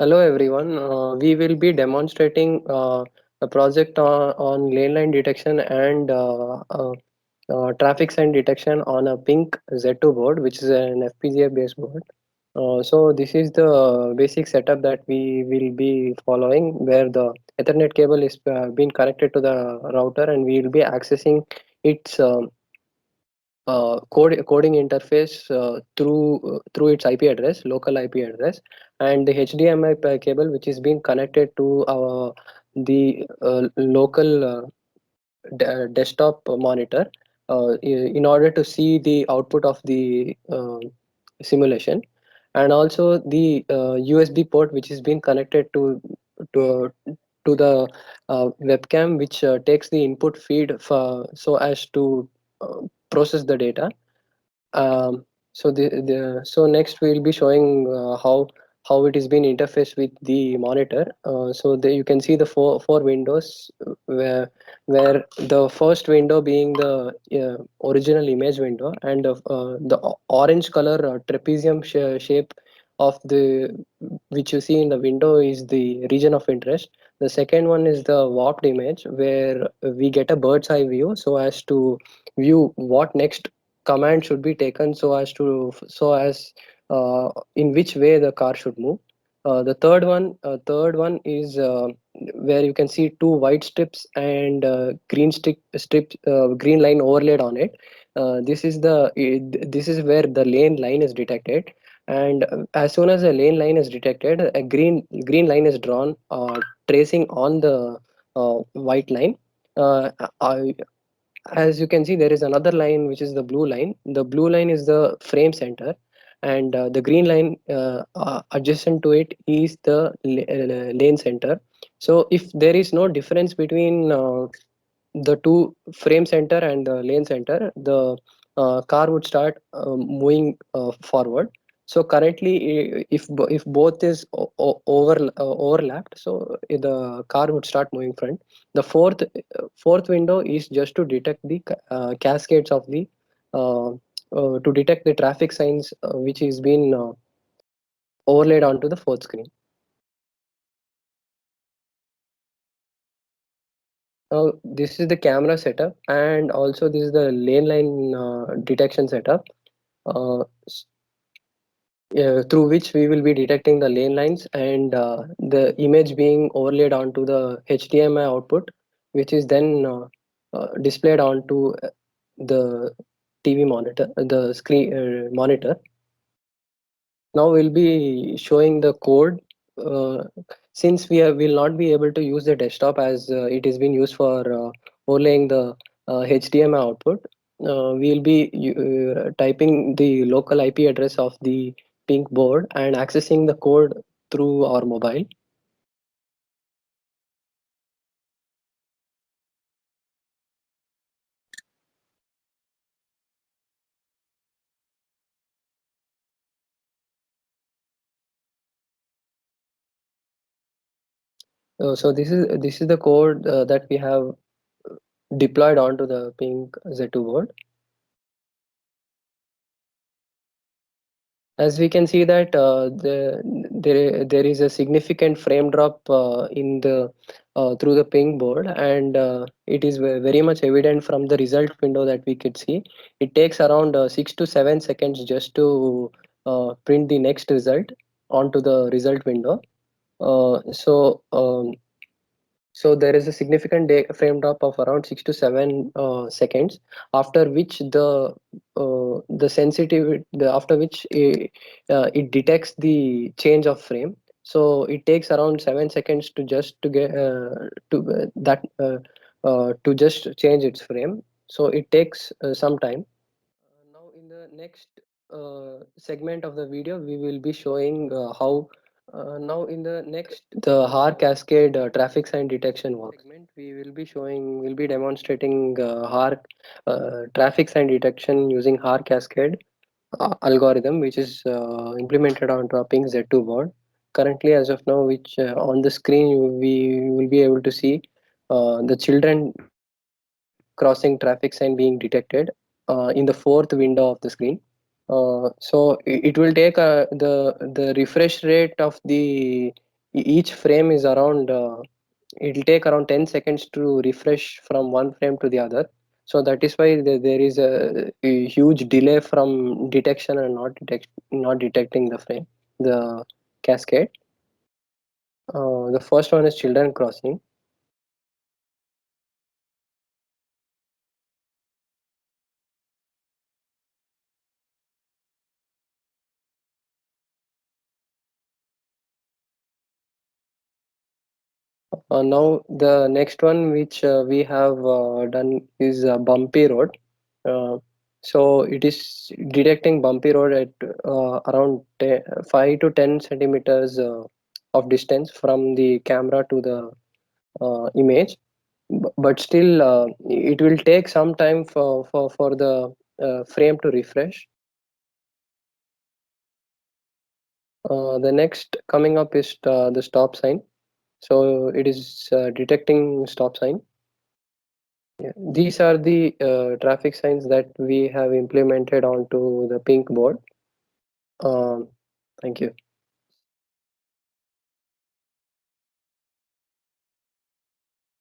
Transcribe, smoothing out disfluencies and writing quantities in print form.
Hello everyone. We will be demonstrating a project on lane line detection and traffic sign detection on a pink Z2 board, which is an FPGA based board. So this is the basic setup that we will be following, where the Ethernet cable is being connected to the router, and we will be accessing its coding interface through its IP address, local IP address, and the HDMI cable which is being connected to our the local desktop monitor in order to see the output of the simulation, and also the USB port which is being connected to to the webcam, which takes the input feed so as to process the data. So next we'll be showing how it is being interfaced with the monitor. You can see the four windows, where the first window being the original image window, and the orange color trapezium shape of the which you see in the window is the region of interest. The second one is the warped image, where we get a bird's eye view so as to view what next command should be taken in which way the car should move. The third one is where you can see two white strips and green line overlaid on it. This is where the lane line is detected, and as soon as a lane line is detected, a green line is drawn, tracing on the white line. Uh, I, as you can see, there is another line which is the blue line. The blue line is the frame center, and the green line adjacent to it is the lane center. So if there is no difference between the two, frame center and the lane center, the car would start moving forward. So currently, if both is overlapped, so the car would start moving front. The fourth window is just to detect the cascades of the to detect the traffic signs which is been overlaid onto the fourth screen. Now this is the camera setup, and also this is the lane line detection setup, uh, s- through which we will be detecting the lane lines, and the image being overlaid onto the HDMI output, which is then displayed onto the TV monitor, the screen monitor. Now we'll be showing the code. Uh, since will not be able to use the desktop, as it is being used for overlaying the HDMI output, we'll be typing the local IP address of the pink board and accessing the code through our mobile. So this is the code that we have deployed onto the pink Z2 board. As we can see that there is a significant frame drop in the through the ping board, and it is very much evident from the result window that we could see. It takes around 6 to 7 seconds just to print the next result onto the result window. So there is a significant frame drop of around 6 to 7 seconds, after which the sensitivity after which it detects the change of frame. So it takes around 7 seconds to just to get to that to just change its frame. So it takes some time. Now in the next segment of the video, we will be showing how now in the next the HAR cascade traffic sign detection works. Segment we'll be demonstrating HAR traffic sign detection using HAR cascade algorithm, which is implemented on Ping Z2 board. Currently, as of now, which on the screen we will be able to see the children crossing traffic sign being detected in the fourth window of the screen. So it will take the refresh rate of the each frame is around it'll take around 10 seconds to refresh from one frame to the other. So that is why there is a huge delay from detection and not detecting the frame, the cascade. The first one is children crossing. Now the next one which we have done is bumpy road. So it is detecting bumpy road at around 5 to 10 centimeters of distance from the camera to the image. But still it will take some time for the frame to refresh. The next coming up is the stop sign. So it is detecting stop sign. Yeah. These are the traffic signs that we have implemented onto the pink board. Um, Thank you.